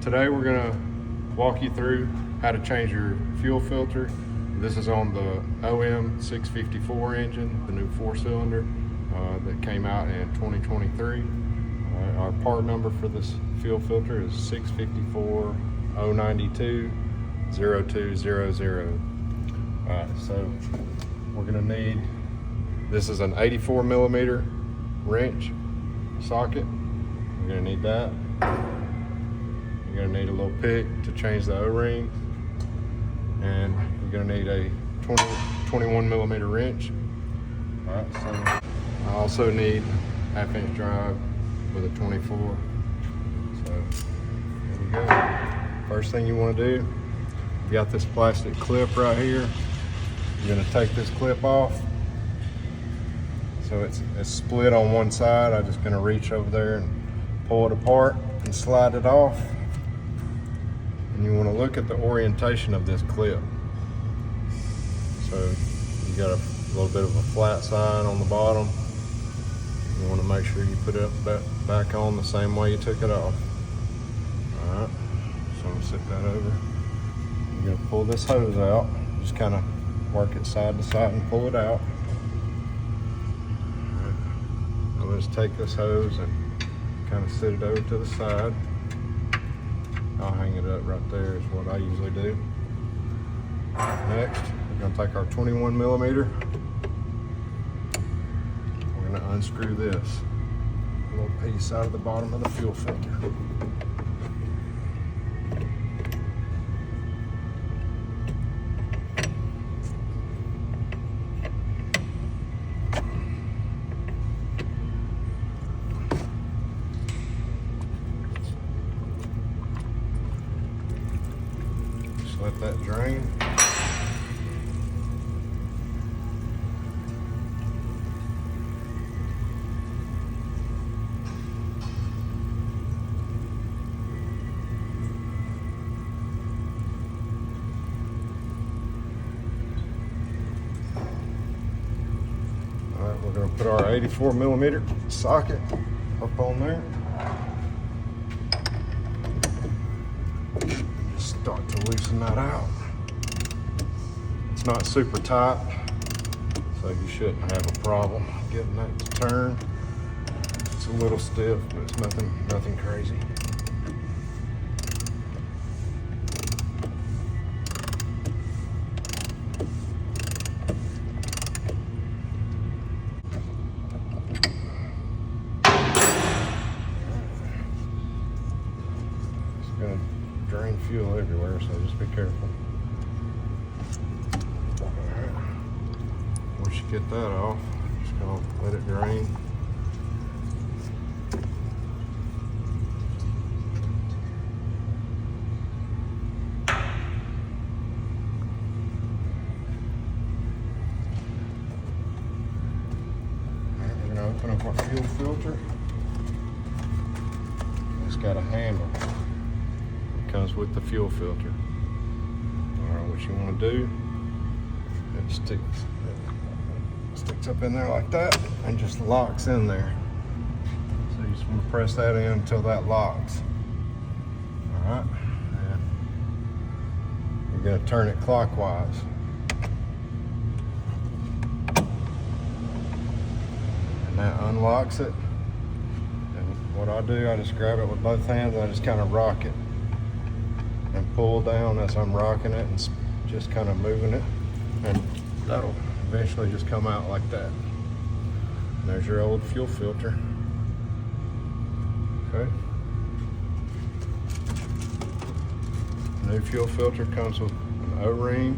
Today we're going to walk you through how to change your fuel filter. This is on the OM654 engine, the new 4-cylinder that came out in 2023. Our part number for this fuel filter is 654-092-0200. Alright, so we're going to need, this is an 84 millimeter wrench socket. We're going to need that. You're going to need a little pick to change the O-ring, and you're going to need a 21 millimeter wrench. All right, so I also need half-inch drive with a 24. So there we go. First thing you want to do, you got this plastic clip right here. You're going to take this clip off. So it's split on one side. I'm just going to reach over there and pull it apart and slide it off. And you want to look at the orientation of this clip. So you got a little bit of a flat side on the bottom. You want to make sure you put it back on the same way you took it off. All right, so I'm going to sit that over. You're going to pull this hose out. Just kind of work it side to side and pull it out. All right. I'm going to take this hose and kind of sit it over to the side. I'll hang it up right there is what I usually do. Next, we're going to take our 21 millimeter. We're going to unscrew this little piece out of the bottom of the fuel filter. Let that drain. All right, we're going to put our 84 millimeter socket up on there. Start to loosen that out. It's not super tight, so you shouldn't have a problem getting that to turn. It's a little stiff, but it's nothing crazy. It's gonna drain fuel everywhere, so just be careful. Alright. Once you get that off, just gonna let it drain. Alright, we're gonna open up our fuel filter. It's got a handle. Comes with the fuel filter. All right, what you want to do, it sticks up in there like that and just locks in there. So you just want to press that in until that locks. All right, and you're going to turn it clockwise. And that unlocks it. And what I do, I just grab it with both hands and I just kind of rock it and pull down as I'm rocking it and just kind of moving it, and that'll eventually just come out like that. And there's your old fuel filter. Okay. The new fuel filter comes with an O-ring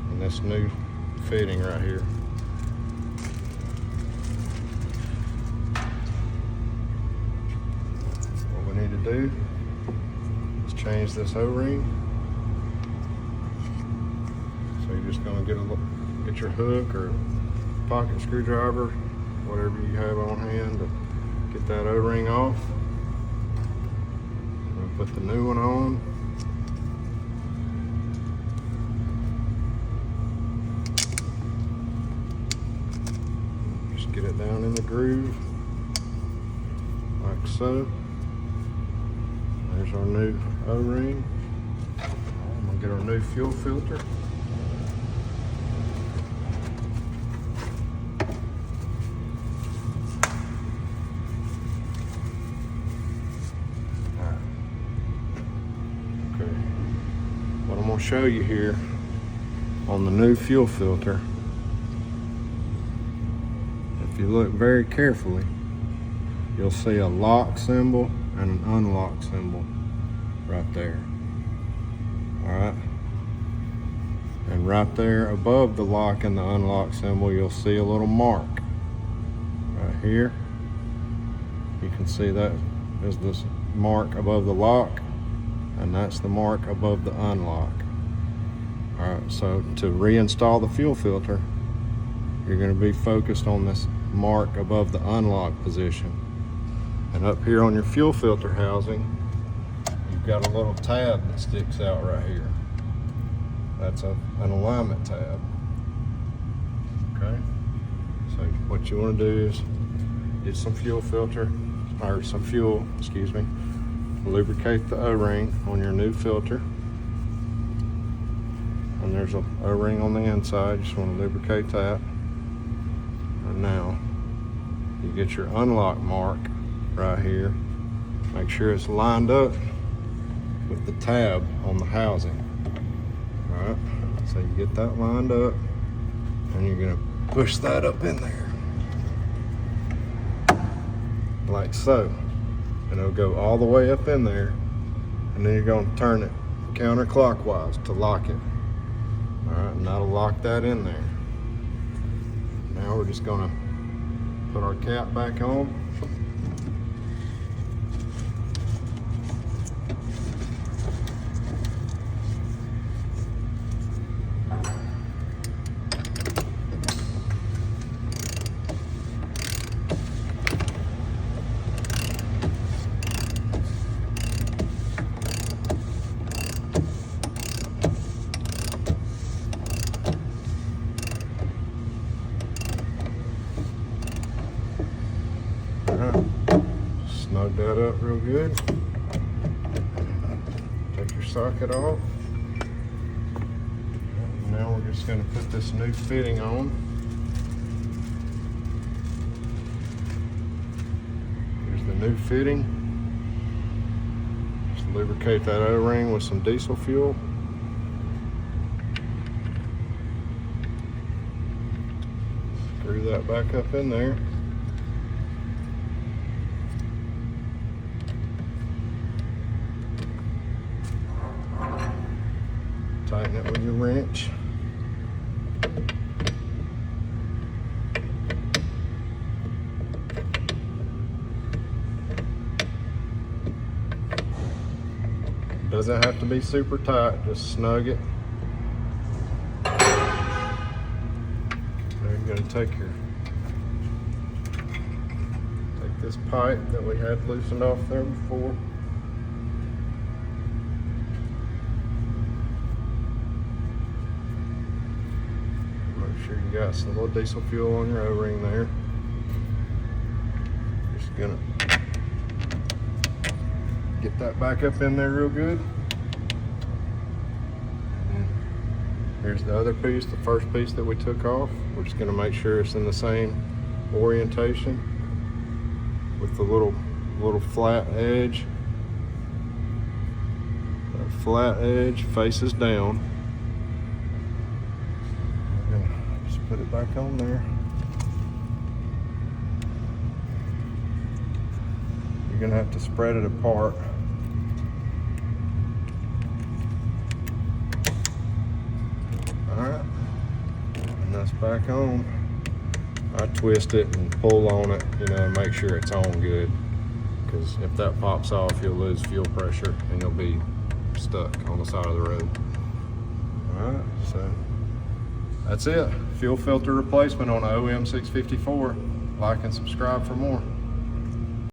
and this new fitting right here. What we need to do, change this O-ring. So you're just going to get your hook or pocket screwdriver, whatever you have on hand, to get that O-ring off. I'm going to put the new one on. Just get it down in the groove, like so. There's our new O-ring. I'm gonna get our new fuel filter. Okay. What I'm gonna show you here on the new fuel filter, if you look very carefully, you'll see a lock symbol and an unlock symbol right there. All right. And right there above the lock and the unlock symbol, you'll see a little mark right here. You can see that is this mark above the lock, and that's the mark above the unlock. All right, so to reinstall the fuel filter, you're going to be focused on this mark above the unlock position. And up here on your fuel filter housing, you've got a little tab that sticks out right here. That's an alignment tab. Okay, so what you want to do is get some fuel, lubricate the O-ring on your new filter. And there's a O-ring on the inside, you just want to lubricate that. And now you get your unlock mark right here. Make sure it's lined up with the tab on the housing. All right, so you get that lined up, and you're gonna push that up in there, like so. And it'll go all the way up in there, and then you're gonna turn it counterclockwise to lock it. All right, and that'll lock that in there. Now we're just gonna put our cap back on. Snug that up real good. Take your socket off. Now we're just going to put this new fitting on. Here's the new fitting. Just lubricate that O-ring with some diesel fuel. Screw that back up in there. Tighten it with your wrench. Doesn't have to be super tight, just snug it. Now you're going to take this pipe that we had loosened off there before. Sure you got some little diesel fuel on your O-ring there. Just gonna get that back up in there real good. And here's the other piece, the first piece that we took off. We're just gonna make sure it's in the same orientation with the little flat edge. That flat edge faces down. Put it back on there. You're gonna have to spread it apart. All right, and that's back on. I twist it and pull on it, make sure it's on good. Because if that pops off, you'll lose fuel pressure and you'll be stuck on the side of the road. All right, so that's it. Fuel filter replacement on a OM654. Like and subscribe for more.